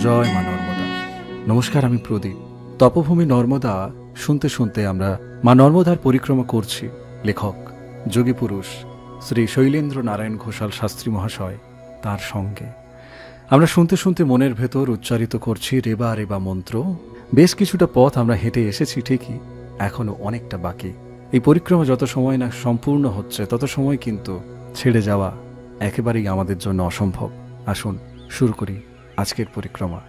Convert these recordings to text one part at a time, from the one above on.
জয় মা নর্মদা। নমস্কার, আমি প্রদীপ। তপভূমি নর্মদা শুনতে শুনতে আমরা মা নর্মদার পরিক্রমা করছি। লেখক যোগী পুরুষ শ্রী শৈলেন্দ্র নারায়ণ ঘোষাল শাস্ত্রী মহাশয়, তার সঙ্গে আমরা শুনতে শুনতে মনের ভেতর উচ্চারিত করছি রেবা রেবা মন্ত্র। বেশ কিছুটা পথ আমরা হেঁটে এসেছি ঠিকই, এখনো অনেকটা বাকি। এই পরিক্রমা যত সময় না সম্পূর্ণ হচ্ছে তত সময় কিন্তু ছেড়ে যাওয়া একেবারেই আমাদের জন্য অসম্ভব। আসুন শুরু করি আজকের পরিক্রমা।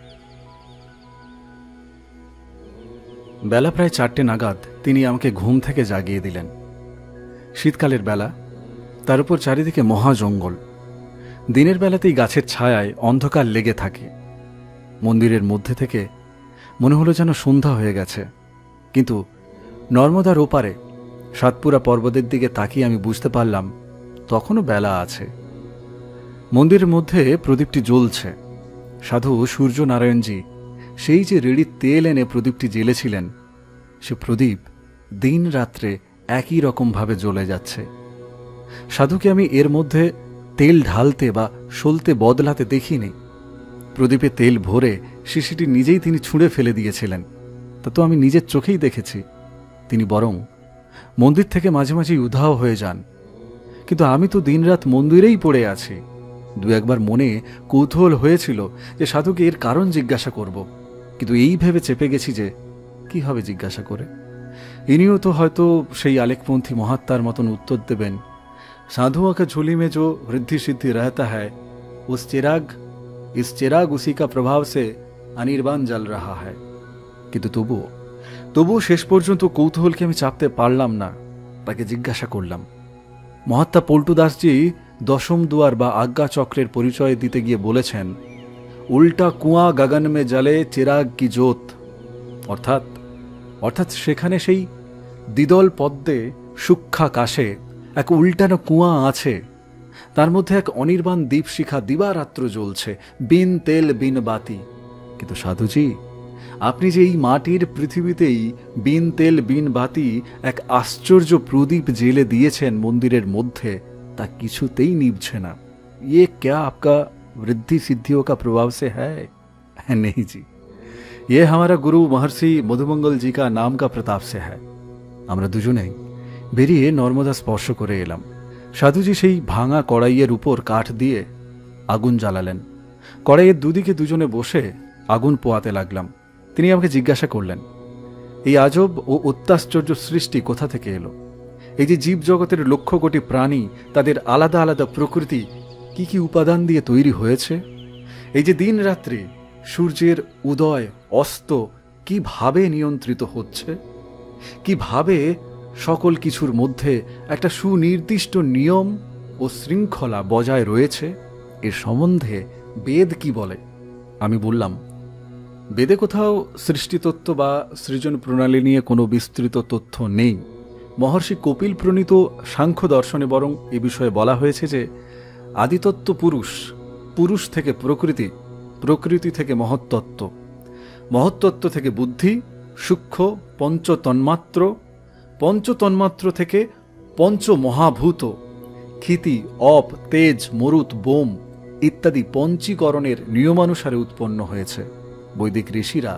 বেলা প্রায় 4টে নাগাদ তিনি আমাকে ঘুম থেকে জাগিয়ে দিলেন। শীতকালের বেলা, তার উপর চারিদিকে মহা জঙ্গল। দিনের বেলাতেই গাছের ছায়ায় অন্ধকার লেগে থাকে। মন্দিরের মধ্যে থেকে মনে হলো যেন সন্ধ্যা হয়ে গেছে, কিন্তু নর্মদার ওপারে সাতপুরা পর্বতের দিকে তাকিয়ে আমি বুঝতে পারলাম তখনও বেলা আছে। মন্দিরের মধ্যে প্রদীপটি জ্বলছে। সাধু সূর্যনারায়ণজি সেই যে রেড়ির তেল এনে প্রদীপটি জ্বেলেছিলেন, সে প্রদীপ দিন রাত্রে একই রকমভাবে জ্বলে যাচ্ছে। সাধুকে আমি এর মধ্যে তেল ঢালতে বা সলতে বদলাতে দেখিনি। প্রদীপে তেল ভরে শিশিটি নিজেই তিনি ছুঁড়ে ফেলে দিয়েছিলেন। তা তো আমি নিজের চোখেই দেখেছি। তিনি বরং মন্দির থেকে মাঝে মাঝেই উধাও হয়ে যান, কিন্তু আমি তো দিনরাত মন্দিরেই পড়ে আছি। দু একবার মনে কৌতূহল হয়েছিল যে সাধুকে এর কারণ জিজ্ঞাসা করব, কিন্তু এই ভেবে চেপে গেছি যে কি হবে জিজ্ঞাসা করে। ইনিও তো হয়তো সেই আলেকপন্থী মহাত্মার মতন উত্তর দেবেন, साधुओं का झोली में जो वृद्धि सिद्धि रहता है इस चिराग उसी का प्रभाव से अनिर्बाण जल रहा है। কিন্তু তবুও শেষ পর্যন্ত কৌতূহলকে আমি চাপতে পারলাম না। তাকে জিজ্ঞাসা করলাম, মহাত্মা পল্টু দাসজি দশম দুয়ার বা আজ্ঞা চক্রের পরিচয় দিতে গিয়ে বলেছেন, উল্টা কুয়া গগন মে জ্বলে চিরাগ কি জ্যোত। অর্থাৎ সেখানে সেই দ্বিদল পদ্মে সূক্ষ্মাকাশে এক উল্টানো কুয়া আছে, তার মধ্যে এক অনির্বাণ দীপশিখা দিবারাত্র জ্বলছে, বিন তেল বিন বাতি। কিন্তু সাধুজি, আপনি যে এই মাটির পৃথিবীতেই বিন তেল বিন বাতি এক আশ্চর্য প্রদীপ জেলে দিয়েছেন মন্দিরের মধ্যে, তা কিছুতেই নিভছে না। ये क्या आपका वृद्धि सिद्धियों का प्रभाव से है? नहीं जी, ये हमारा गुरु महर्षि मधुमंगल जी का नाम का प्रताप से है। আমরা দুজনেই বেরিয়ে নর্মদা স্পর্শ করে এলাম। সাধুজি সেই ভাঙা কড়াইয়ের উপর কাঠ দিয়ে আগুন জ্বালালেন। কড়াইয়ের দুদিকে দুজনে বসে আগুন পোয়াতে লাগলাম। তিনি আমাকে জিজ্ঞাসা করলেন, এই আজব ও অত্যাশ্চর্য সৃষ্টি কোথা থেকে এলো? এই যে জীবজগতের লক্ষ কোটি প্রাণী, তাদের আলাদা আলাদা প্রকৃতি কি কি উপাদান দিয়ে তৈরি হয়েছে? এই যে দিন রাত্রি, সূর্যের উদয় অস্ত কিভাবে নিয়ন্ত্রিত হচ্ছে? কিভাবে সকল কিছুর মধ্যে একটা সুনির্দিষ্ট নিয়ম ও শৃঙ্খলা বজায় রয়েছে, এর সম্বন্ধে বেদ কি বলে? আমি বললাম, বেদে কোথাও সৃষ্টিতত্ত্ব বা সৃজন প্রণালী নিয়ে কোনো বিস্তৃত তথ্য নেই। মহর্ষি কপিল প্রণীত সাংখ্য দর্শনে বরং এ বিষয়ে বলা হয়েছে যে আদিতত্ত্ব পুরুষ, পুরুষ থেকে প্রকৃতি, প্রকৃতি থেকে মহত্তত্ত্ব, মহত্তত্ত্ব থেকে বুদ্ধি, সূক্ষ্ম পঞ্চতন্মাত্র, পঞ্চতন্মাত্র থেকে পঞ্চমহাভূত, ক্ষিতি, অপ, তেজ, মরুত, বোম ইত্যাদি পঞ্চীকরণের নিয়মানুসারে উৎপন্ন হয়েছে। বৈদিক ঋষিরা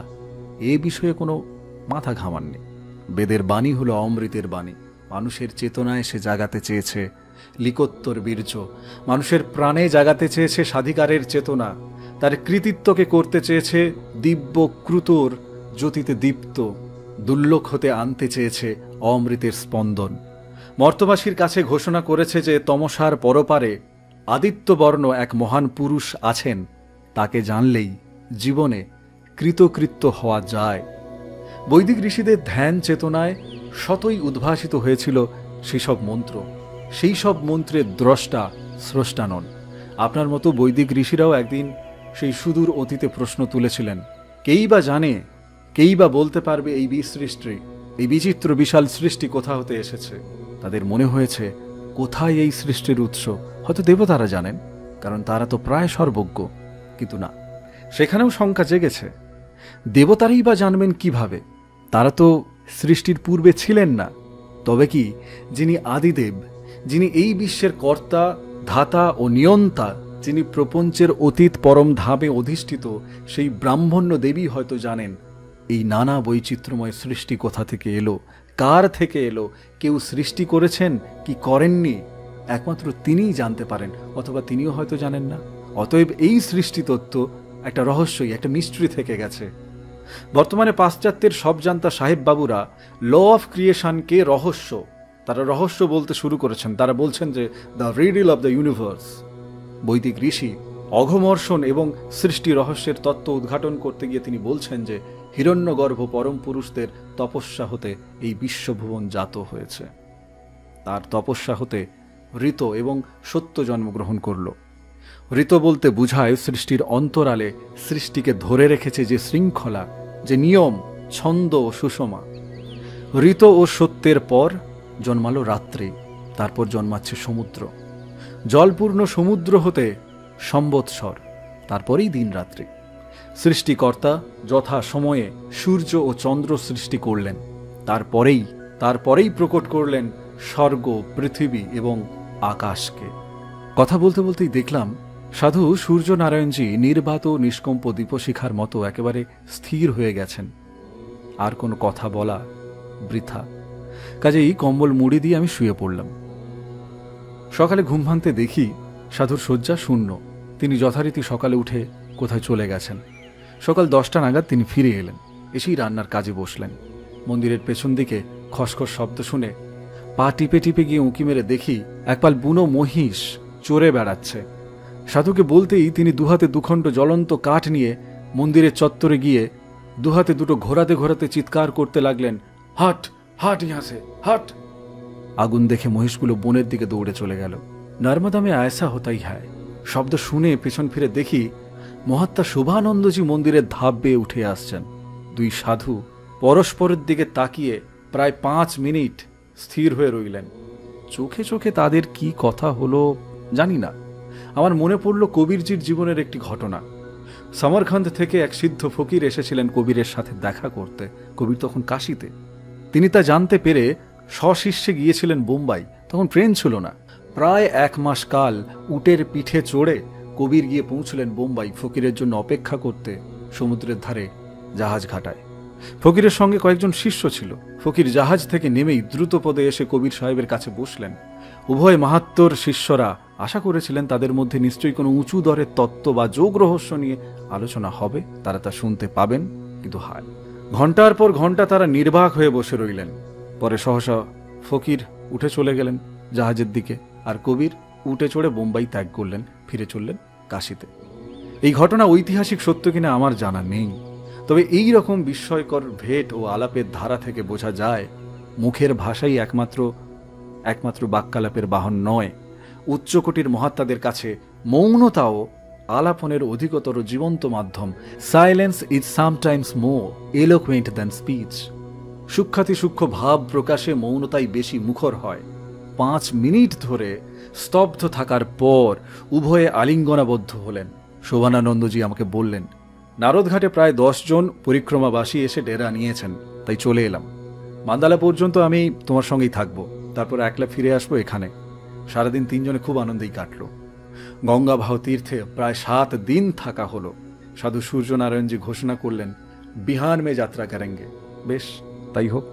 এ বিষয়ে কোনো মাথা ঘামাননি। বেদের বাণী হলো অমৃতের বাণী। মানুষের চেতনায় সে জাগাতে চেয়েছে লিকোত্তর বীর্য, মানুষের প্রাণে জাগাতে চেয়েছে স্বাধিকারের চেতনা, তার কৃতিত্বকে করতে চেয়েছে দিব্য ক্রুতোর জ্যোতিতে দীপ্ত, দুর্লোক হতে আনতে চেয়েছে অমৃতের স্পন্দন। মর্তবাসীর কাছে ঘোষণা করেছে যে তমসার পরপারে আদিত্যবর্ণ এক মহান পুরুষ আছেন, তাকে জানলেই জীবনে কৃতকৃত্য হওয়া যায়। বৈদিক ঋষিদের ধ্যান চেতনায় শতই উদ্ভাসিত হয়েছিল সেসব মন্ত্র। সেই সব মন্ত্রের দ্রষ্টা স্রষ্টা নন। আপনার মতো বৈদিক ঋষিরাও একদিন সেই সুদূর অতীতে প্রশ্ন তুলেছিলেন, কেই বা জানে, কেই বা বলতে পারবে এই বিসৃষ্টি, এই বিচিত্র বিশাল সৃষ্টি কোথা হতে এসেছে? তাদের মনে হয়েছে কোথায় এই সৃষ্টির উৎস? হয়তো দেবতারা জানেন, কারণ তারা তো প্রায় সর্বজ্ঞ। কিন্তু না, সেখানেও শঙ্কা জেগেছে। দেবতারাই বা জানবেন কিভাবে? তারা তো সৃষ্টির পূর্বে ছিলেন না। তবে কি যিনি আদিদেব, যিনি এই বিশ্বের কর্তা, ধাতা ও নিয়ন্তা, যিনি প্রপঞ্চের অতীত পরম ধামে অধিষ্ঠিত সেই ব্রাহ্মণ্য দেবী হয়তো জানেন এই নানা বৈচিত্র্যময় সৃষ্টি কোথা থেকে এলো, কার থেকে এলো, কেউ সৃষ্টি করেছেন কি করেননি, একমাত্র তিনিই জানতে পারেন, অথবা তিনিও হয়তো জানেন না। অতএব এই সৃষ্টি তত্ত্ব একটা রহস্যই, একটা মিস্ট্রি থেকে গেছে। বর্তমানে পাশ্চাত্যের সব জানতা সাহেব বাবুরা ল অফ ক্রিয়েশনকে রহস্য, তারা রহস্য বলতে শুরু করেছেন। তারা বলছেন যে the riddle of the universe. বৈদিক ঋষি অঘমর্ষণ এবং সৃষ্টি রহস্যের তত্ত্ব উদ্ঘাটন করতে গিয়ে তিনি বলছেন যে হিরণ্যগর্ভ পরম পুরুষদের তপস্যা হতে এই বিশ্বভুবন জাত হয়েছে। তার তপস্যা হতে ঋত এবং সত্য জন্মগ্রহণ করল। ঋত বলতে বুঝায় সৃষ্টির অন্তরালে সৃষ্টিকে ধরে রেখেছে যে শৃঙ্খলা, যে নিয়ম, ছন্দ ও সুষমা। ঋত ও সত্যের পর জন্মালো রাত্রি, তারপর জন্মাচ্ছে সমুদ্র। জলপূর্ণ সমুদ্র হতে সম্বৎসর, তারপরেই দিন রাত্রি। সৃষ্টিকর্তা যথা সময়ে সূর্য ও চন্দ্র সৃষ্টি করলেন, তারপরেই প্রকট করলেন স্বর্গ, পৃথিবী এবং আকাশকে। কথা বলতে বলতেই দেখলাম সাধু সূর্যনারায়ণজি নির্বাত নিষ্কম্প দীপশিখার মতো একেবারে স্থির হয়ে গেছেন। আর কোনো কথা বলা বৃথা। কাজেই কম্বল মুড়ি দিয়ে আমি শুয়ে পড়লাম। সকালে ঘুম ভাঙতে দেখি সাধুর শয্যা শূন্য। তিনি যথারীতি সকালে উঠে কোথায় চলে গেছেন। সকাল 10টা নাগাদ তিনি ফিরে এলেন, এসেই রান্নার কাজে বসলেন। মন্দিরের পেছন দিকে খসখস শব্দ শুনে পা টিপে টিপে গিয়ে উঁকি মেরে দেখি একপাল বুনো মহিষ চড়ে বেড়াচ্ছে। সাধুকে বলতেই তিনি দুহাতে দুখণ্ড জ্বলন্ত কাঠ নিয়ে মন্দিরের চত্বরে গিয়ে দুহাতে দুটো ঘোরাতে ঘোরাতে চিৎকার করতে লাগলেন, হাট হাট ইহাসে হাট। আগুন দেখে মহিষগুলো বনের দিকে দৌড়ে চলে গেল। নর্মদা মে আয়সা হতাই হ্যায় শব্দ শুনে পেছন ফিরে দেখি মহাত্মা শুভানন্দজি মন্দিরের ধাপ বেয়ে উঠে আসছেন। দুই সাধু পরস্পরের দিকে তাকিয়ে প্রায় 5 মিনিট স্থির হয়ে রইলেন। চোখে চোখে তাদের কি কথা হলো জানি না। আমার মনে পড়ল কবিরজির জীবনের একটি ঘটনা। সমরখন্দ থেকে এক সিদ্ধ ফকির এসেছিলেন কবিরের সাথে দেখা করতে। কবির তখন কাশীতে। তিনি তা জানতে পেরে সশিষ্যে গিয়েছিলেন বোম্বাই। তখন ট্রেন ছিল না। প্রায় 1 মাস কাল উটের পিঠে চড়ে কবির গিয়ে পৌঁছলেন বোম্বাই ফকিরের জন্য অপেক্ষা করতে সমুদ্রের ধারে জাহাজ ঘাটায়। ফকিরের সঙ্গে কয়েকজন শিষ্য ছিল। ফকির জাহাজ থেকে নেমেই দ্রুত পদে এসে কবির সাহেবের কাছে বসলেন। উভয় মাহাত্ম্যর শিষ্যরা আশা করেছিলেন তাদের মধ্যে নিশ্চয়ই কোনো উঁচু দরের তত্ত্ব বা যোগ রহস্য নিয়ে আলোচনা হবে, তারা তা শুনতে পাবেন। কিন্তু হায়, ঘণ্টার পর ঘণ্টা তারা নির্বাক হয়ে বসে রইলেন। পরে সহসা ফকির উঠে চলে গেলেন জাহাজের দিকে, আর কবির উঠে চড়ে বোম্বাই ত্যাগ করলেন, ফিরে চললেন কাশীতে। এই ঘটনা ঐতিহাসিক সত্য কিনা আমার জানা নেই, তবে এই রকম বিস্ময়কর ভেট ও আলাপের ধারা থেকে বোঝা যায় মুখের ভাষাই একমাত্র বাক্যালাপের বাহন নয়। উচ্চকোটির মহাত্মাদের কাছে মৌনতাও আলাপনের অধিকতর জীবন্ত মাধ্যম। Silence is sometimes more eloquent than speech. সূক্ষ্মাতি সূক্ষ্ম ভাব প্রকাশে মৌনতাই বেশি মুখর হয়। 5 মিনিট ধরে স্তব্ধ থাকার পর উভয়ে আলিঙ্গনাবদ্ধ হলেন। শোভানানন্দজি আমাকে বললেন, নারদঘাটে প্রায় 10 জন পরিক্রমাবাসী এসে ডেরা নিয়েছেন, তাই চলে এলাম। মান্দালা পর্যন্ত আমি তোমার সঙ্গেই থাকবো, তারপর একলা ফিরে আসবো এখানে। সারাদিন 3 জনে খুব আনন্দেই কাটলো। গঙ্গা ভাও তীর্থে প্রায় 7 দিন থাকা হলো। সাধু সূর্যনারায়ণজি ঘোষণা করলেন, বিহান মে যাত্রা করেঙ্গে। বেশ, তাই হোক।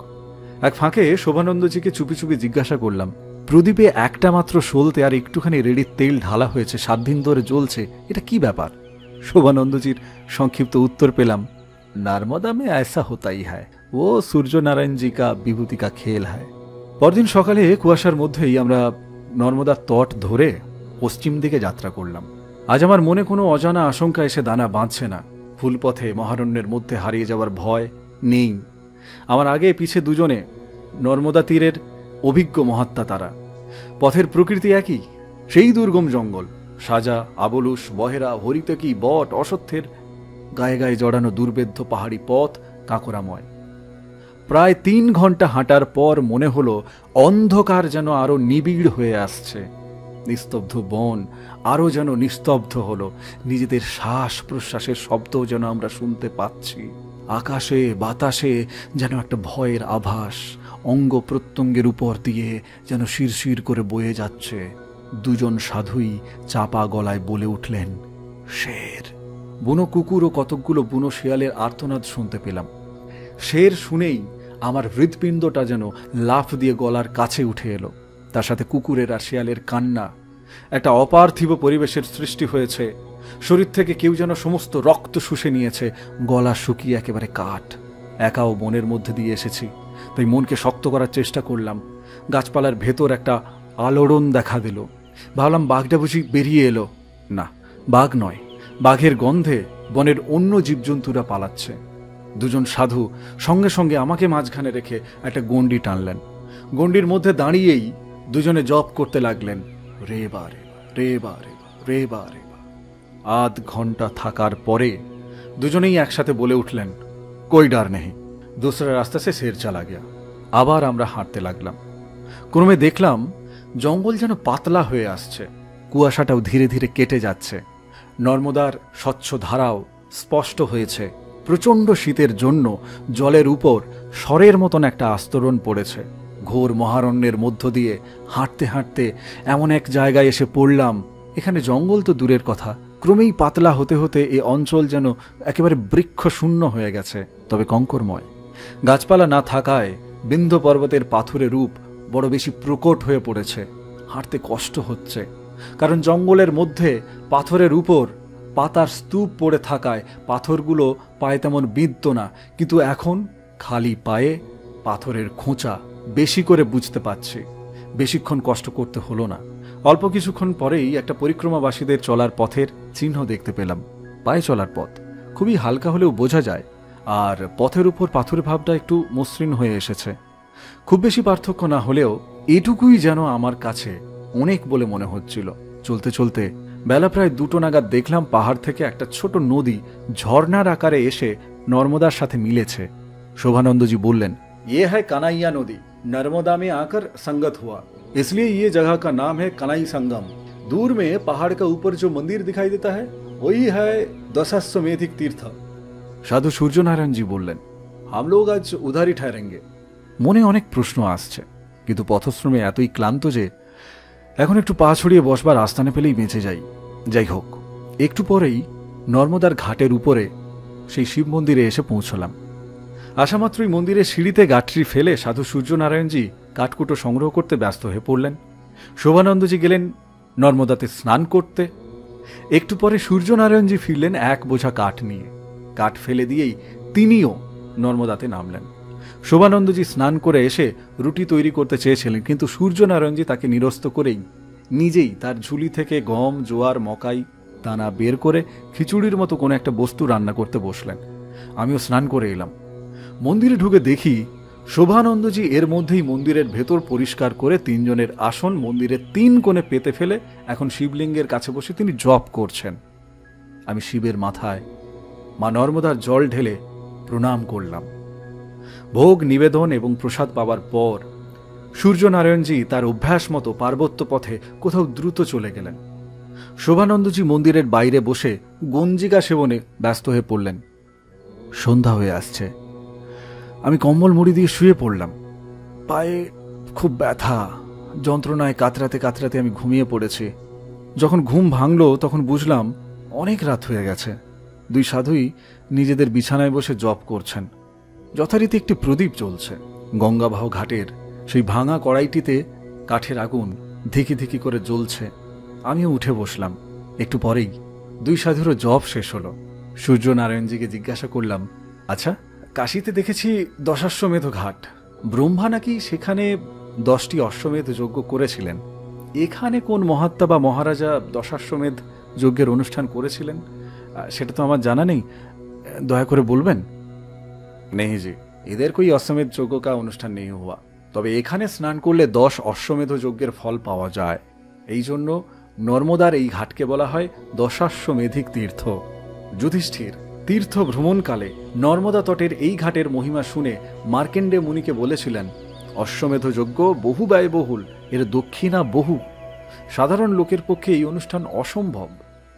এক ফাঁকে শোভানন্দজিকে চুপি চুপি জিজ্ঞাসা করলাম, প্রদীপে একটা মাত্র সলতে আর একটুখানি রেডির তেল ঢালা হয়েছে, 7 দিন ধরে জ্বলছে, এটা কি ব্যাপার? শোভানন্দজির সংক্ষিপ্ত উত্তর পেলাম, নর্মদা মে ऐसा होता ही है, वो সূর্যনারায়ণ জি কা বিভূতি কা খেল है। পরদিন সকালে কুয়াশার মধ্যেই আমরা নর্মদার তট ধরে পশ্চিম দিকে যাত্রা করলাম। আজ আমার মনে কোনো অজানা আশঙ্কা এসে দানা বাঁধছে না। ফুলপথে মহারণ্যের মধ্যে হারিয়ে যাওয়ার ভয় নেই। আমার আগে পিছে দুজনে নর্মদা তীরের অভিজ্ঞ মহাত্মা। তারা পথের প্রকৃতি একই, সেই দুর্গম জঙ্গল, সাজা, আবলুস, বহেরা, হরিতকি, বট, অশ্বত্থের গায়ে গায়ে জড়ানো দুর্বেদ্য পাহাড়ি পথ কাঁকড়াময়। প্রায় 3 ঘন্টা হাঁটার পর মনে হলো অন্ধকার যেন আরো নিবিড় হয়ে আসছে। নিস্তব্ধ বন আরো যেন নিস্তব্ধ হলো। নিজেদের শ্বাস প্রশ্বাসের শব্দও যেন আমরা শুনতে পাচ্ছি। আকাশে বাতাসে যেন একটা ভয়ের আভাস অঙ্গ প্রত্যঙ্গের উপর দিয়ে যেন শিরশির করে বয়ে যাচ্ছে। দুজন সাধুই চাপা গলায় বলে উঠলেন, শের। বুনো কুকুর ও কতকগুলো বুনো শিয়ালের আর্তনাদ শুনতে পেলাম। শের শুনেই আমার হৃৎপিণ্ডটা যেন লাফ দিয়ে গলার কাছে উঠে এলো। তার সাথে কুকুরের আর শিয়ালের কান্না। একটা অপার্থিব পরিবেশের সৃষ্টি হয়েছে। শরীর থেকে কেউ যেন সমস্ত রক্ত শুষে নিয়েছে, গলা শুকিয়ে একেবারে কাঠ। একাও বনের মধ্যে দিয়ে এসেছি, তাই মনকে শক্ত করার চেষ্টা করলাম। গাছপালার ভেতর একটা আলোড়ন দেখা দিল। ভাবলাম বাঘটা বুঝি বেরিয়ে এলো। না, বাঘ নয়। বাঘের গন্ধে বনের অন্য জীবজন্তুরা পালাচ্ছে। দুজন সাধু সঙ্গে সঙ্গে আমাকে মাঝখানে রেখে একটা গণ্ডি টানলেন। গণ্ডির মধ্যে দাঁড়িয়েই দুজনে জপ করতে লাগলেন, রে বা রে বা, রে বা রে বা, রে বা রে বা। আধ ঘন্টা থাকার পরে দুজনেই একসাথে বলে উঠলেন, কোই ডার নেই, दूसरा रास्ता से शेर चला गया। আবার আমরা হাঁটতে লাগলাম। ক্রমে দেখলাম জঙ্গল যেন পাতলা হয়ে আসছে, কুয়াশাটাও ধীরে ধীরে কেটে যাচ্ছে। নর্মদার স্বচ্ছ ধারাও স্পষ্ট হয়েছে। প্রচণ্ড শীতের জন্য জলের উপর স্বরের মতন একটা আস্তরণ পড়েছে। ঘোর মহারণ্যের মধ্য দিয়ে হাঁটতে হাঁটতে এমন এক জায়গায় এসে পড়লাম, এখানে জঙ্গল তো দূরের কথা, ক্রমেই পাতলা হতে হতে এ অঞ্চল যেন একেবারে বৃক্ষ শূন্য হয়ে গেছে, তবে কঙ্করময়। গাছপালা না থাকায় বিন্ধ্য পর্বতের পাথুরে রূপ বড় বেশি প্রকট হয়ে পড়েছে। হাঁটতে কষ্ট হচ্ছে, কারণ জঙ্গলের মধ্যে পাথরের উপর পাতার স্তূপ পড়ে থাকায় পাথরগুলো পায়ে তেমন বিঁধত না, কিন্তু এখন খালি পায়ে পাথরের খোঁচা বেশি করে বুঝতে পারছি। বেশিক্ষণ কষ্ট করতে হলো না। অল্প কিছুক্ষণ পরেই একটা পরিক্রমাবাসীদের চলার পথের চিহ্ন দেখতে পেলাম। পায়ে চলার পথ খুবই হালকা হলেও বোঝা যায়, আর পথের উপর পাথরের ভাবটা একটু মসৃণ হয়ে এসেছে। খুব বেশি পার্থক্য না হলেও এটুকুই যেন আমার কাছে অনেক বলে মনে হচ্ছিল। চলতে চলতে বেলা প্রায় 2টো নাগাদ দেখলাম পাহাড় থেকে একটা ছোট নদী ঝর্ণার আকারে এসে নর্মদার সাথে মিলেছে। শোভানন্দজি বললেন, ये है कन्हैया नदी, नर्मदा में आकर संगत हुआ, इसलिए ये जगह का नाम है कनाई संगम। दूर में पहाड़ का ऊपर जो मंदिर दिखाई देता है वही है दशाश्वमेधिक तीर्थ। সাধু সূর্যনারায়ণজি বললেন, हम लोग आज उधर ही ठहरेंगे। মনে অনেক প্রশ্ন আসছে, কিন্তু পথশ্রমে এতই ক্লান্ত যে এখন একটু পা ছড়িয়ে বসবার আস্তানে পেলেই বেঁচে যাই। যাই হোক, একটু পরেই নর্মদার ঘাটের উপরে সেই শিব মন্দিরে এসে পৌঁছলাম। আসামাত্রই মন্দিরের সিঁড়িতে গাঁটরি ফেলে সাধু সূর্যনারায়ণজি কাঠকুটো সংগ্রহ করতে ব্যস্ত হয়ে পড়লেন। শোভানন্দজি গেলেন নর্মদাতে স্নান করতে। একটু পরে সূর্যনারায়ণজি ফিরলেন এক বোঝা কাঠ নিয়ে। কাঠ ফেলে দিয়েই তিনিও নর্মদাতে নামলেন। শোভানন্দজি স্নান করে এসে রুটি তৈরি করতে চেয়েছিলেন, কিন্তু সূর্যনারায়ণজি তাকে নিরস্ত করেই নিজেই তার ঝুলি থেকে গম, জোয়ার, মকাই দানা বের করে খিচুড়ির মতো কোনো একটা বস্তু রান্না করতে বসলেন। আমিও স্নান করে এলাম। মন্দিরে ঢুকে দেখি শোভানন্দজি এর মধ্যেই মন্দিরের ভেতর পরিষ্কার করে 3 জনের আসন মন্দিরের 3 কোণে পেতে ফেলে এখন শিবলিঙ্গের কাছে বসে তিনি জপ করছেন। আমি শিবের মাথায় মা নর্মদার জল ঢেলে প্রণাম করলাম। ভোগ নিবেদন এবং প্রসাদ পাওয়ার পর সূর্যনারায়ণজি তার অভ্যাস মতো পার্বত্য পথে কোথাও দ্রুত চলে গেলেন। শোভানন্দজি মন্দিরের বাইরে বসে গঞ্জিকা সেবনে ব্যস্ত হয়ে পড়লেন। সন্ধ্যা হয়ে আসছে। আমি কম্বল মুড়ি দিয়ে শুয়ে পড়লাম। পায়ে খুব ব্যথা, যন্ত্রণায় কাতরাতে কাতরাতে আমি ঘুমিয়ে পড়েছি। যখন ঘুম ভাঙল তখন বুঝলাম অনেক রাত হয়ে গেছে। 2 সাধুই নিজেদের বিছানায় বসে জপ করছেন। যথারীতি একটি প্রদীপ জ্বলছে। গঙ্গাবাহ ঘাটের সেই ভাঙা কড়াইটিতে কাঠের আগুন ধিকি ধিকি করে জ্বলছে। আমিও উঠে বসলাম। একটু পরেই 2 সাধুরও জপ শেষ হলো। সূর্যনারায়ণজিকে জিজ্ঞাসা করলাম, আচ্ছা, কাশীতে দেখেছি দশাশ্বমেধ ঘাট, ব্রহ্মা নাকি সেখানে 10টি অশ্বমেধ যজ্ঞ করেছিলেন। এখানে কোন মহাত্মা বা মহারাজা দশাশ্বমেধ যজ্ঞের অনুষ্ঠান করেছিলেন সেটা তো আমার জানা নেই, দয়া করে বলবেন। नहीं जी, इधर कोई अश्वमेध यज्ञ का অনুষ্ঠান नहीं हुआ, তবে এখানে স্নান করলে 10 অশ্বমেধ যজ্ঞের ফল পাওয়া যায়। এই জন্য নর্মদার এই ঘাটকে বলা হয় দশাশ্বমেধিক তীর্থ। যুধিষ্ঠির তীর্থ ভ্রমণকালে নর্মদা তটের এই ঘাটের মহিমা শুনে মার্কেন্ডে মুনিকে বলেছিলেন, অশ্বমেধ যজ্ঞ বহু ব্যয়বহুল, এর দক্ষিণা বহু, সাধারণ লোকের পক্ষে এই অনুষ্ঠান অসম্ভব।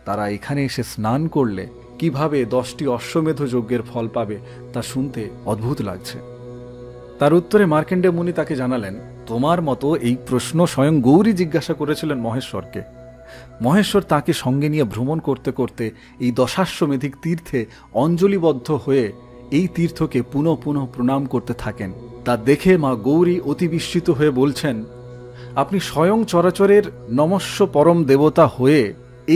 তারা এখানে এসে স্নান করলে কিভাবে 10টি অশ্বমেধ যজ্ঞের ফল পাবে তা শুনতে অদ্ভুত লাগছে। তার উত্তরে মার্কেন্ডে মুনি তাকে জানালেন, তোমার মতো এই প্রশ্ন স্বয়ং গৌরী জিজ্ঞাসা করেছিলেন মহেশ্বরকে। মহেশ্বর তাকে সঙ্গে নিয়ে ভ্রমণ করতে করতে এই দশাশ্বমেধিক তীর্থে অঞ্জলিবদ্ধ হয়ে এই তীর্থকে পুনঃ পুনঃ প্রণাম করতে থাকেন। তা দেখে মা গৌরী অতি বিস্মিত হয়ে বলছেন, আপনি স্বয়ং চরাচরের নমস্য পরম দেবতা হয়ে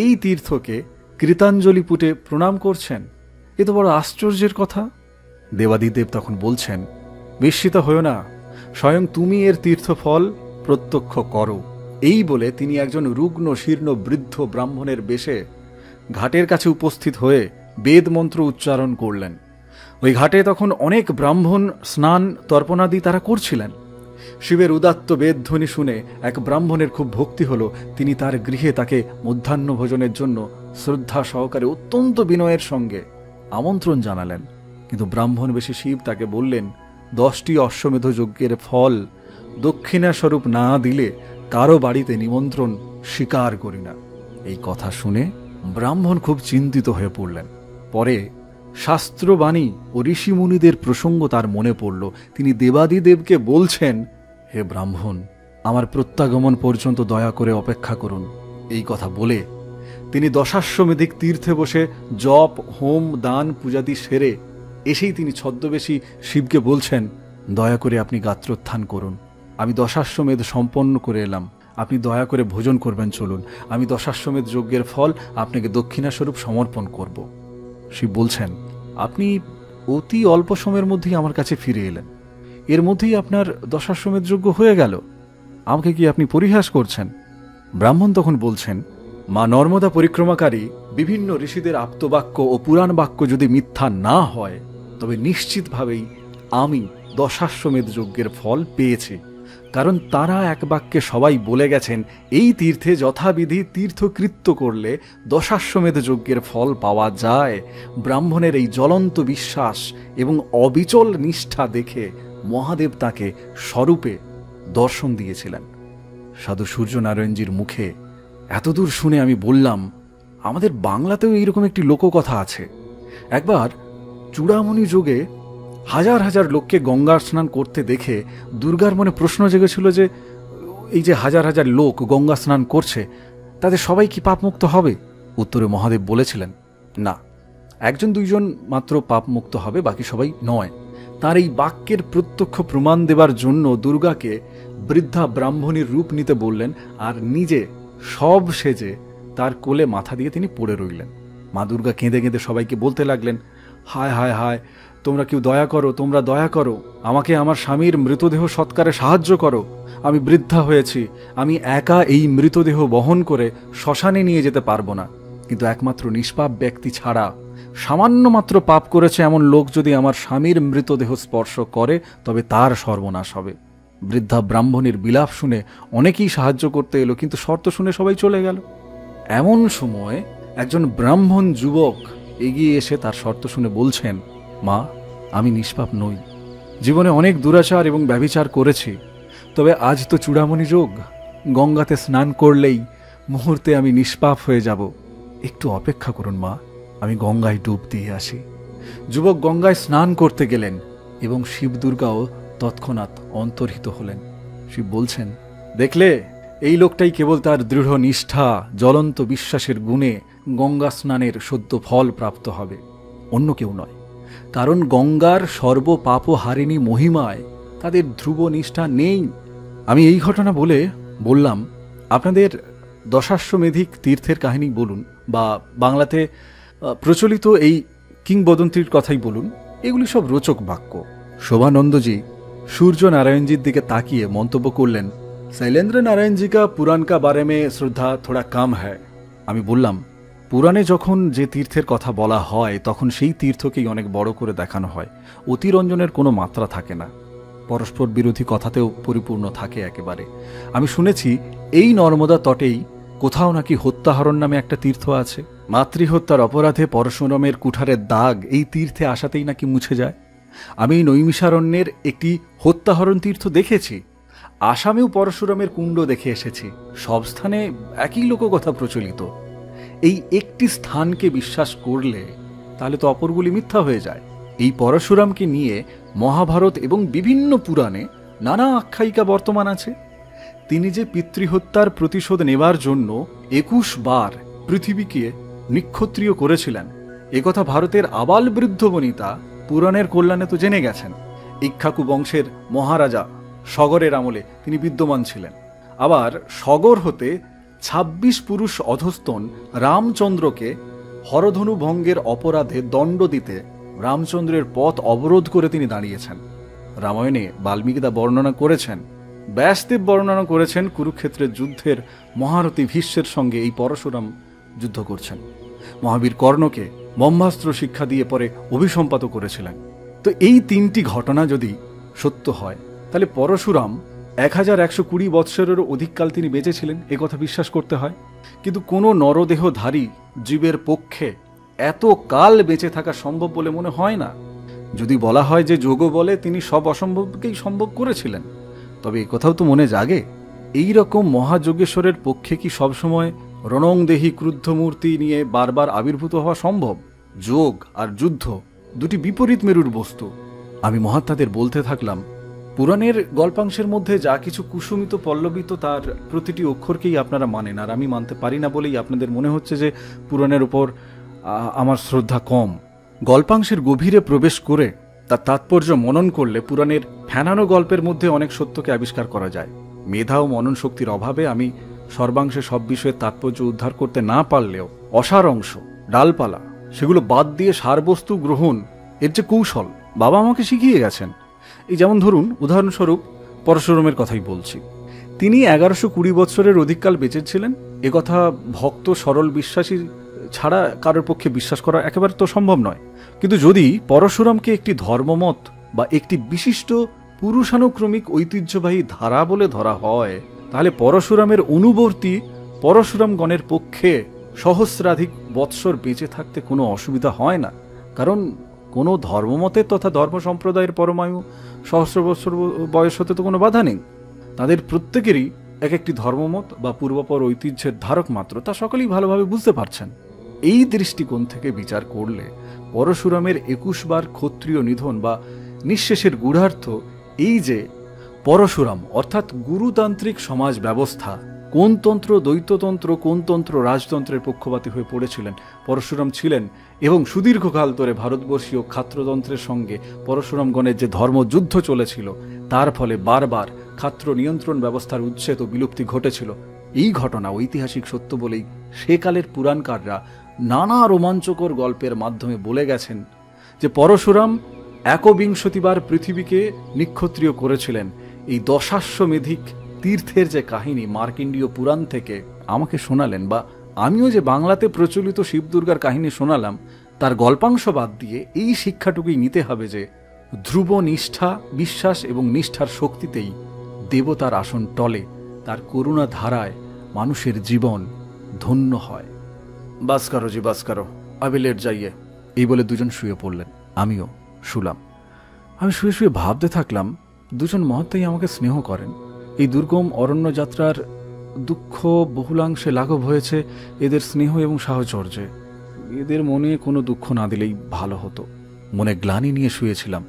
এই তীর্থকে কৃতাঞ্জলি পুটে প্রণাম করছেন, এ তো বড় আশ্চর্যের কথা। দেবাদিদেব তখন বলছেন, বিস্মিত হও না, স্বয়ং তুমি এর তীর্থফল প্রত্যক্ষ করো। এই বলে তিনি একজন রুগ্ন শীর্ণ বৃদ্ধ ব্রাহ্মণের বেশে ঘাটের কাছে উপস্থিত হয়ে বেদ মন্ত্র উচ্চারণ করলেন। ওই ঘাটে তখন অনেক ব্রাহ্মণ স্নান তর্পণাদি তারা করছিলেন। শিবের উদাত্ত বেদধ্বনি শুনে এক ব্রাহ্মণের খুব ভক্তি হলো। তিনি তার গৃহে তাকে মধ্যাহ্ন ভোজনের জন্য শ্রদ্ধা সহকারে অত্যন্ত বিনয়ের সঙ্গে আমন্ত্রণ জানালেন। কিন্তু ব্রাহ্মণ বেশি শিব তাকে বললেন, 10টি অশ্বমেধ যজ্ঞের ফল দক্ষিণা স্বরূপ না দিলে কারো বাড়িতে নিমন্ত্রণ স্বীকার করি না। এই কথা শুনে ব্রাহ্মণ খুব চিন্তিত হয়ে পড়লেন। পরে শাস্ত্রবাণী ও ঋষিমুনিদের প্রসঙ্গ তার মনে পড়ল। তিনি দেবাদিদেবকে বলছেন, হে ব্রাহ্মণ, আমার প্রত্যাগমন পর্যন্ত দয়া করে অপেক্ষা করুন। এই কথা বলে তিনি দশাশ্বমেধিক তীর্থে বসে জপ হোম দান পূজাদি সেরে এসেই তিনি ছদ্মবেশী শিবকে বলছেন, দয়া করে আপনি গাত্রোত্থান করুন, আমি দশাশ্বমেধ সম্পন্ন করে এলাম, আপনি দয়া করে ভোজন করবেন, চলুন, আমি দশাশ্বমেধ যজ্ঞের ফল আপনাকে দক্ষিণাস্বরূপ সমর্পণ করব। শিব বলছেন, আপনি অতি অল্প সময়ের মধ্যেই আমার কাছে ফিরে এলেন, এর মধ্যেই আপনার দশাশ্বমেধ যজ্ঞ হয়ে গেল, আমাকে কি আপনি পরিহাস করছেন? ব্রাহ্মণ তখন বলছেন, মা নর্মদা পরিক্রমাকারী বিভিন্ন ঋষিদের আপ্তবাক্য ও পুরাণ বাক্য যদি মিথ্যা না হয়, তবে নিশ্চিতভাবেই আমি দশাশ্বমেধ যজ্ঞের ফল পেয়েছি। কারণ তারা এক বাক্যে সবাই বলে গেছেন, এই তীর্থে যথাবিধি তীর্থকৃত্য করলে দশাশ্বমেধ যজ্ঞের ফল পাওয়া যায়। ব্রাহ্মণের এই জ্বলন্ত বিশ্বাস এবং অবিচল নিষ্ঠা দেখে মহাদেব তাকে স্বরূপে দর্শন দিয়েছিলেন। সাধু সূর্যনারায়ণজির মুখে এতদূর শুনে আমি বললাম, আমাদের বাংলাতেও এইরকম একটি লোককথা আছে। একবার চূড়ামণি যুগে হাজার হাজার লোককে গঙ্গার স্নান করতে দেখে দুর্গার মনে প্রশ্ন জেগেছিল যে এই যে হাজার হাজার লোক গঙ্গা স্নান করছে, তাদের সবাই কি পাপমুক্ত হবে? উত্তরে মহাদেব বলেছিলেন, না, 1-2জন মাত্র পাপমুক্ত হবে, বাকি সবাই নয়। তার এই বাক্যের প্রত্যক্ষ প্রমাণ দেবার জন্য দুর্গাকে বৃদ্ধা ব্রাহ্মণীর রূপ নিতে বললেন, আর নিজে সব সেজে তার কোলে মাথা দিয়ে তিনি পড়ে রইলেন। মা দুর্গা কেঁদে কেঁদে সবাইকে বলতে লাগলেন, হায় হায় হায়, তোমরা কেউ দয়া করো, তোমরা দয়া করো, আমাকে আমার স্বামীর মৃতদেহ সৎকারে সাহায্য করো। আমি বৃদ্ধা হয়েছি, আমি একা এই মৃতদেহ বহন করে শ্মশানে নিয়ে যেতে পারবো না। কিন্তু একমাত্র নিষ্পাপ ব্যক্তি ছাড়া সামান্য মাত্র পাপ করেছে এমন লোক যদি আমার স্বামীর মৃতদেহ স্পর্শ করে, তবে তার সর্বনাশ হবে। বৃদ্ধা ব্রাহ্মণের বিলাপ শুনে অনেকেই সাহায্য করতে এলো, কিন্তু শর্ত শুনে সবাই চলে গেল। এমন সময় একজন ব্রাহ্মণ যুবক এগিয়ে এসে তার শর্ত শুনে বলছেন, মা, আমি নিষ্পাপ নই, জীবনে অনেক দুরাচার এবং ব্যভিচার করেছি, তবে আজ তো চূড়ামণি যোগ, গঙ্গাতে স্নান করলেই মুহূর্তে আমি নিষ্পাপ হয়ে যাব। একটু অপেক্ষা করুন মা, আমি গঙ্গায় ডুব দিয়ে আসি। যুবক গঙ্গায় স্নান করতে গেলেন এবং শিব দুর্গাও তৎক্ষণাৎ অন্তর্হিত হলেন। শিব বলছেন, দেখলে, এই লোকটাই কেবল তার দৃঢ় নিষ্ঠা জ্বলন্ত বিশ্বাসের গুণে গঙ্গা স্নানের সদ্য ফল প্রাপ্ত হবে, অন্য কেউ নয়। কারণ গঙ্গার সর্বপাপহারিণী মহিমায় তাদের ধ্রুব নিষ্ঠা নেই। আমি এই ঘটনা বললাম, আপনাদের দশাশ্বমেধিক তীর্থের কাহিনী বলুন, বা বাংলাতে প্রচলিত এই কিংবদন্তির কথাই বলুন, এগুলি সব রোচক বাক্য। শোভানন্দজি সূর্য নারায়ণজির দিকে তাকিয়ে মন্তব্য করলেন, শৈলেন্দ্র নারায়ণজি কা পুরাণ কা বারে মে শ্রদ্ধা থোড়া কম হ্যায়। আমি বললাম, পুরাণে যখন যে তীর্থের কথা বলা হয় তখন সেই তীর্থকেই অনেক বড় করে দেখানো হয়, অতিরঞ্জনের কোনো মাত্রা থাকে না, পরস্পর বিরোধী কথাতেও পরিপূর্ণ থাকে একেবারে। আমি শুনেছি এই নর্মদা তটেই কোথাও নাকি হত্যাহরণ নামে একটা তীর্থ আছে। মাতৃহত্যার অপরাধে পরশুরামের কুঠারের দাগ এই তীর্থে আসাতেই নাকি মুছে যায়। আমি নৈমিষারণ্যের একটি হত্যাহরণ তীর্থ দেখেছি, আসামেও পরশুরামের কুণ্ড দেখে এসেছি। সব স্থানে একই লোককথা প্রচলিত। এই একটি স্থানকে বিশ্বাস করলে তাহলে তো অপরগুলি মিথ্যা হয়ে যায়। এই পরশুরামকে নিয়ে মহাভারত এবং বিভিন্ন পুরাণে নানা আখ্যায়িকা বর্তমান আছে। তিনি যে পিতৃহত্যার প্রতিশোধ নেবার জন্য 21 বার পৃথিবীকে নিক্ষত্রিয় করেছিলেন, একথা ভারতের আবাল বৃদ্ধ বনিতা পুরাণের কল্যাণে তো জেনে গেছেন। ইক্ষ্বাকু বংশের মহারাজা সগরের আমলে তিনি বিদ্যমান ছিলেন। আবার সগর হতে 26 পুরুষ অধস্তন রামচন্দ্রকে হরধনু ভঙ্গের অপরাধে দণ্ড দিতে রামচন্দ্রের পথ অবরোধ করে তিনি দাঁড়িয়েছেন। রামায়ণে বাল্মীকিদা বর্ণনা করেছেন, ব্যাসদেব বর্ণনা করেছেন কুরুক্ষেত্রের যুদ্ধের মহারথী ভীষ্মের সঙ্গে এই পরশুরাম যুদ্ধ করছেন। মহাবীর কর্ণকে ব্রহ্মাস্ত্র শিক্ষা দিয়ে পরে অভিসম্পাত করেছিলেন। তো এই 3টি ঘটনা যদি সত্য হয়, তাহলে পরশুরাম 1120 বৎসরেরও অধিককাল তিনি বেঁচেছিলেন, এ কথা বিশ্বাস করতে হয়। কিন্তু কোনো নরদেহধারী জীবের পক্ষে এত কাল বেঁচে থাকা সম্ভব বলে মনে হয় না। যদি বলা হয় যে যোগ বলে তিনি সব অসম্ভবকেই সম্ভব করেছিলেন, তবে এ কথাও তো মনে জাগে, এই রকম মহাযোগেশ্বরের পক্ষে কি সবসময় রণংদেহী ক্রুদ্ধ মূর্তি নিয়ে বারবার আবির্ভূত হওয়া সম্ভব? যোগ আর যুদ্ধ দুটি বিপরীত মেরুর বস্তু। আমি মহাত্মাদের বলতে থাকলাম, পুরাণের গল্পাংশের মধ্যে যা কিছু কুসুমিত পল্লবিত তার প্রতিটি অক্ষরকেই আপনারা মানেন, আর আমি মানতে পারি না বলেই আপনাদের মনে হচ্ছে যে পুরাণের উপর আমার শ্রদ্ধা কম। গল্পাংশের গভীরে প্রবেশ করে তার তাৎপর্য মনন করলে পুরাণের ফ্যানানো গল্পের মধ্যে অনেক সত্যকে আবিষ্কার করা যায়। মেধা ও মনন শক্তির অভাবে আমি সর্বাংশে সব বিষয়ের তাৎপর্য উদ্ধার করতে না পারলেও অসার অংশ, ডালপালা, সেগুলো বাদ দিয়ে সারবস্তু গ্রহণ এর যে কৌশল বাবা আমাকে শিখিয়ে গেছেন। এই যেমন ধরুন, উদাহরণস্বরূপ পরশুরামের কথাই বলছি। তিনি 1120 বৎসরের অধিককাল বেঁচেছিলেন, একথা ভক্ত সরল বিশ্বাসী ছাড়া কারোর পক্ষে বিশ্বাস করা একেবারে তো সম্ভব নয়। কিন্তু যদি পরশুরামকে একটি ধর্মমত বা একটি বিশিষ্ট পুরুষানুক্রমিক ঐতিহ্যবাহী ধারা বলে ধরা হয়, তাহলে পরশুরামের অনুবর্তী পরশুরামগণের পক্ষে সহস্রাধিক বৎসর বেঁচে থাকতে কোনো অসুবিধা হয় না। কারণ কোনো ধর্মমতের তথা ধর্ম সম্প্রদায়ের পরমায়ু সহস্র বৎসর বয়স হতে তো কোনো বাধা নেই। তাদের প্রত্যেকেরই এক একটি ধর্মমত বা পূর্বপর ঐতিহ্যের ধারক মাত্র, তা সকলেই ভালোভাবে বুঝতে পারছেন। এই দৃষ্টিকোণ থেকে বিচার করলে পরশুরামের 21 বার ক্ষত্রিয় নিধন বা নিঃশেষের গূঢ়ার্থ এই যে পরশুরাম অর্থাৎ গুরুতান্ত্রিক সমাজ ব্যবস্থা কোন তন্ত্র দ্বৈততন্ত্র, কোন তন্ত্র রাজতন্ত্রের পক্ষপাতী হয়ে পড়েছিলেন পরশুরাম ছিলেন, এবং সুদীর্ঘকাল ধরে ভারতবর্ষীয় ক্ষাত্রতন্ত্রের সঙ্গে পরশুরামগণের যে ধর্মযুদ্ধ চলেছিল, তার ফলে বারবার ক্ষাত্র নিয়ন্ত্রণ ব্যবস্থার উচ্ছেদ ও বিলুপ্তি ঘটেছিল। এই ঘটনা ঐতিহাসিক সত্য বলেই সেকালের পুরাণকাররা নানা রোমাঞ্চকর গল্পের মাধ্যমে বলে গেছেন যে পরশুরাম 21 বার পৃথিবীকে নিক্ষত্রিয় করেছিলেন। এই দশাশ্বমেধিক তীর্থের যে কাহিনী মার্কিন্ডীয় পুরাণ থেকে আমাকে শোনালেন, বা আমিও যে বাংলাতে প্রচলিত শিব দুর্গার কাহিনী শোনালাম, তার গল্পাংশ বাদ দিয়ে এই শিক্ষাটুকুই নিতে হবে যে ধ্রুব নিষ্ঠা, বিশ্বাস এবং নিষ্ঠার শক্তিতেই দেবতার আসন টলে, তার করুণা ধারায় মানুষের জীবন ধন্য হয়। বাস করো জি, বাস করো, আবি লেট যাইয়ে, এই বলে দুজন শুয়ে পড়লেন। আমিও শুলাম। আমি শুয়ে শুয়ে ভাবতে থাকলাম, দুজন মহাত্মাই আমাকে স্নেহ করেন। এই দুর্গম অরণ্য যাত্রার দুঃখ বহুলাংশে লাঘব হয়েছে এদের স্নেহ এবং সাহচর্যে। এদের মনে কোনো দুঃখ না দিলেই ভালো হতো। মনে গ্লানি নিয়ে শুয়েছিলাম।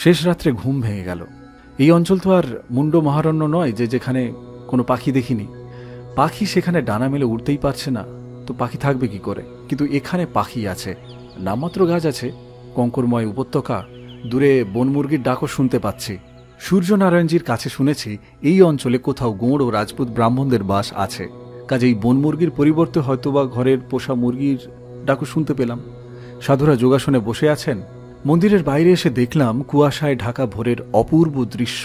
শেষ রাত্রে ঘুম ভেঙে গেল। এই অঞ্চল তো আর মুন্ড মহারণ্য নয় যে যেখানে কোনো পাখি দেখিনি। পাখি সেখানে ডানা মেলে উড়তেই পারছে না, তো পাখি থাকবে কি করে? কিন্তু এখানে পাখি আছে, নামমাত্র গাছ আছে, কঙ্করময় উপত্যকা, দূরে বনমুরগির ডাকও শুনতে পাচ্ছি। সূর্যনারায়ণজির কাছে শুনেছি এই অঞ্চলে কোথাও গোঁড় ও রাজপুত ব্রাহ্মণদের বাস আছে, কাজেই বনমুরগির পরিবর্তে হয়তোবা ঘরের পোষা মুরগির ডাকও শুনতে পেলাম। সাধুরা যোগাসনে বসে আছেন। মন্দিরের বাইরে এসে দেখলাম কুয়াশায় ঢাকা ভোরের অপূর্ব দৃশ্য।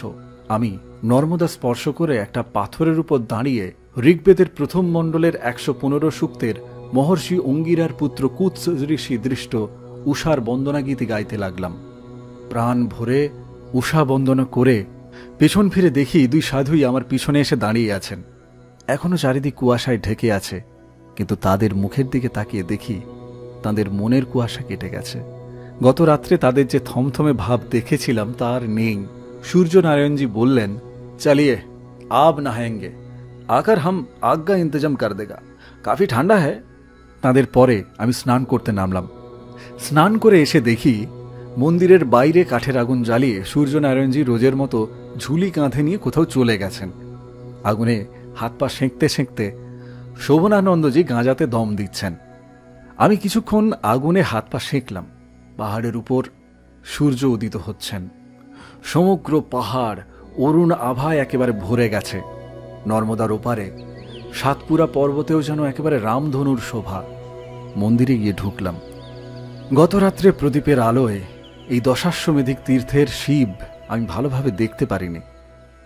আমি নর্মদা স্পর্শ করে একটা পাথরের উপর দাঁড়িয়ে ঋগ্বেদের প্রথম মণ্ডলের 115 সূক্তের মহর্ষি অঙ্গিরার পুত্র কুৎস ঋষি দৃষ্ট উষার বন্দনা গীতি গাইতে লাগলাম। প্রাণ ভরে উষা বন্দনা করে পেছন ফিরে দেখি দুই সাধুই আমার পিছনে এসে দাঁড়িয়ে আছেন। এখনো চারিদিক কুয়াশায় ঢেকে আছে, কিন্তু তাদের মুখের দিকে তাকিয়ে দেখি তাদের মনের কুয়াশা কেটে গেছে। গত রাত্রে তাদের যে থমথমে ভাব দেখেছিলাম তার নেই। সূর্যনারায়ণজি বললেন, চালিয়ে আব নহায়েঙ্গে, আকার হাম আগ কা ইন্তজাম কর দেগা, কাফি ঠান্ডা হ্যায়। তাদের পরে আমি স্নান করতে নামলাম। স্নান করে এসে দেখি মন্দিরের বাইরে কাঠের আগুন জ্বালিয়ে সূর্যনারায়ণজি রোজের মতো ঝুলি কাঁধে নিয়ে কোথাও চলে গেছেন। আগুনে হাত পা সেঁকতে সেঁকতে শোভনানন্দজি গাঁজাতে দম দিচ্ছেন। আমি কিছুক্ষণ আগুনে হাত পা সেঁকলাম। পাহাড়ের উপর সূর্য উদিত হচ্ছেন। সমগ্র পাহাড় অরুণ আভায় একেবারে ভরে গেছে। নর্মদার ওপারে সাতপুরা পর্বতেও যেন একেবারে রামধনুর শোভা। মন্দিরে গিয়ে ঢুকলাম। গত রাত্রে প্রদীপের আলোয় এই দশাশ্বমেধিক তীর্থের শিব আমি ভালোভাবে দেখতে পারিনি।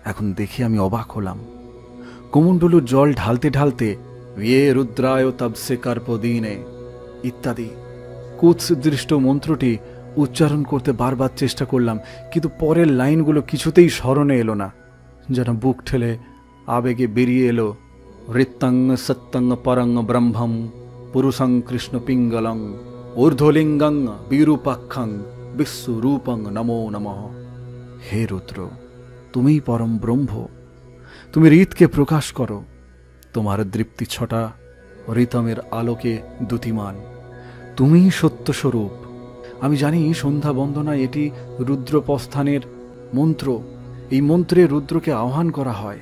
এখন দেখে আমি অবাক হলাম। কুমণ্ডলুর জল ঢালতে ঢালতে ইয়ে রুদ্রায় তবসে কার্পদিনে ইত্যাদি কুৎসদৃষ্ট মন্ত্রটি উচ্চারণ করতে বারবার চেষ্টা করলাম, কিন্তু পরের লাইনগুলো কিছুতেই স্মরণে এলো না। যেন বুক ঠেলে আবেগে বেরিয়ে এলো ঋত্তং সত্যং পরং ব্রহ্মং পুরুষং কৃষ্ণ পিঙ্গলং ঊর্ধ্বলিঙ্গং বিরূপাক্ষং বিশ্বরূপং নমো নমঃ। হে রুদ্র, তুমিই পরম ব্রহ্ম। তুমি ঋতকে প্রকাশ করো। তোমার দৃপ্তি ছটা ঋতমের আলোকে দ্যুতিমান। তুমিই সত্যস্বরূপ। আমি জানি সন্ধ্যা বন্দনা এটি রুদ্রপ্রস্থানের মন্ত্র। এই মন্ত্রে রুদ্রকে আহ্বান করা হয়,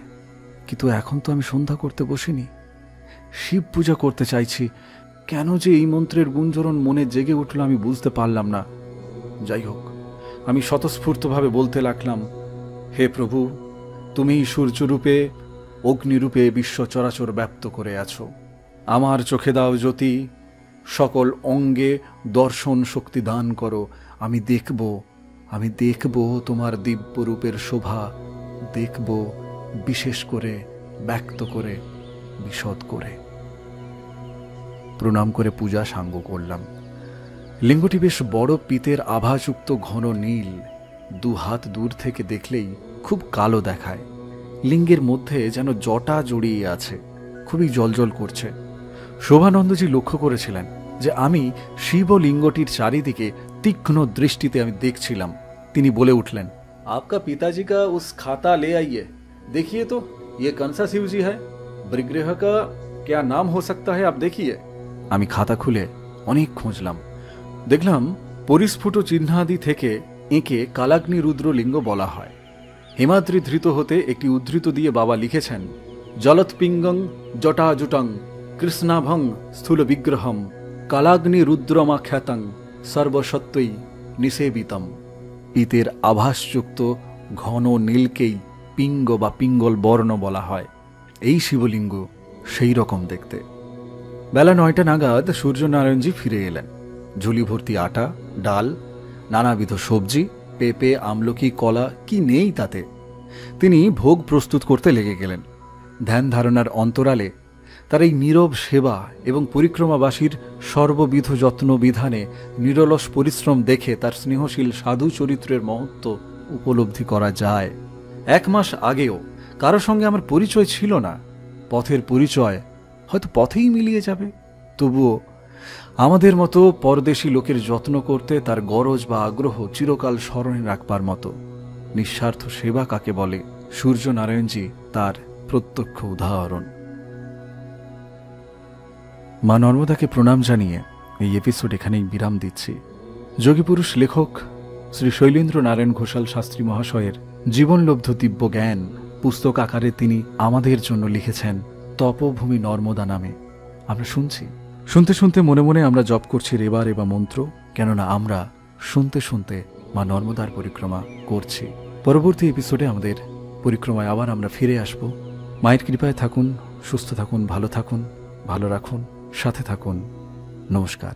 কিন্তু এখন তো আমি সন্ধ্যা করতে বসিনি, শিব পূজা করতে চাইছি। কেন যে এই মন্ত্রের গুঞ্জরণ মনে জেগে উঠল আমি বুঝতে পারলাম না। যাই হোক, আমি স্বতঃস্ফূর্তভাবে বলতে লাগলাম, হে প্রভু, তুমিই সূর্যরূপে অগ্নিরূপে বিশ্ব চরাচর ব্যাপ্ত করে আছো। আমার চোখে দাও জ্যোতি, সকল অঙ্গে দর্শন শক্তি দান করো। আমি দেখব তোমার দিব্য রূপের শোভা, দেখব বিশেষ করে, ব্যক্ত করে, বিশদ করে। প্রণাম করে পূজা সাঙ্গ করলাম। লিঙ্গটি বেশ বড় পিতের আভাযুক্ত ঘন নীল। 2 হাত দূর থেকে দেখলেই খুব কালো দেখায়। লিঙ্গের মধ্যে যেন জটা জড়িয়ে আছে, খুবই জলজল করছে। শোভানন্দজি লক্ষ্য করেছিলেন যে আমি শিবলিঙ্গটির চারিদিকে তীক্ষ্ণ দৃষ্টিতে আমি দেখছিলাম। তিনি বলে উঠলেন, आपका पिताजी का उस खाता ले आइए, देखिए तो ये कौन सा शिव जी है, विग्रह का क्या नाम हो सकता है, आप देखिए। আমি খাতা খুলে অনেক খুঁজলাম। দেখলাম পরিস্ফুট চিহ্নাদি থেকে এঁকে কালাগ্নি রুদ্র লিঙ্গ বলা হয়। হেমাদ্রি ধৃত হতে একটি উদ্ধৃত দিয়ে বাবা লিখেছেন, জলৎপিঙ্গং জটাজুটং কৃষ্ণাভং স্থূল বিগ্রহম কালাগ্নি রুদ্রমাখ্যাতং সর্বসত্ত্বই নিষেবিতম। পিতের আভাসযুক্ত ঘন নীলকেই পিঙ্গ বা পিঙ্গল বর্ণ বলা হয়। এই শিবলিঙ্গ সেই রকম দেখতে। বেলা 9টা নাগাদ সূর্যনারায়ণজি ফিরে এলেন। ঝুলি ভর্তি আটা, ডাল, নানাবিধ সবজি, পেঁপে, আমলকি, কলা, কি নেই তাতে। তিনি ভোগ প্রস্তুত করতে লেগে গেলেন। ধ্যান ধারণার অন্তরালে তার এই নীরব সেবা এবং পরিক্রমাবাসীর সর্ববিধ যত্ন বিধানে নিরলস পরিশ্রম দেখে তার স্নেহশীল সাধু চরিত্রের মহত্ব উপলব্ধি করা যায়। 1 মাস আগেও কারো সঙ্গে আমার পরিচয় ছিল না। পথের পরিচয় হয়তো পথেই মিলিয়ে যাবে। তবুও আমাদের মতো পরদেশী লোকের যত্ন করতে তার গরজ বা আগ্রহ চিরকাল স্মরণে রাখবার মতো। নিঃস্বার্থ সেবা কাকে বলে, সূর্যনারায়ণজি তার প্রত্যক্ষ উদাহরণ। মা নর্মদাকে প্রণাম জানিয়ে এই এপিসোড এখানেই বিরাম দিচ্ছি। যোগীপুরুষ লেখক শ্রী শৈলেন্দ্র নারায়ণ ঘোষাল শাস্ত্রী মহাশয়ের জীবনলব্ধ দিব্য জ্ঞান পুস্তক আকারে তিনি আমাদের জন্য লিখেছেন তপভূমি নর্মদা নামে। আমরা শুনতে শুনতে মনে মনে আমরা জপ করছি রেবা রেবা মন্ত্র, কেননা আমরা শুনতে শুনতে মা নর্মদার পরিক্রমা করছি। পরবর্তী এপিসোডে আমাদের পরিক্রমায় আবার আমরা ফিরে আসব। মায়ের কৃপায় থাকুন, সুস্থ থাকুন, ভালো থাকুন, ভালো রাখুন, সাথে থাকুন। নমস্কার।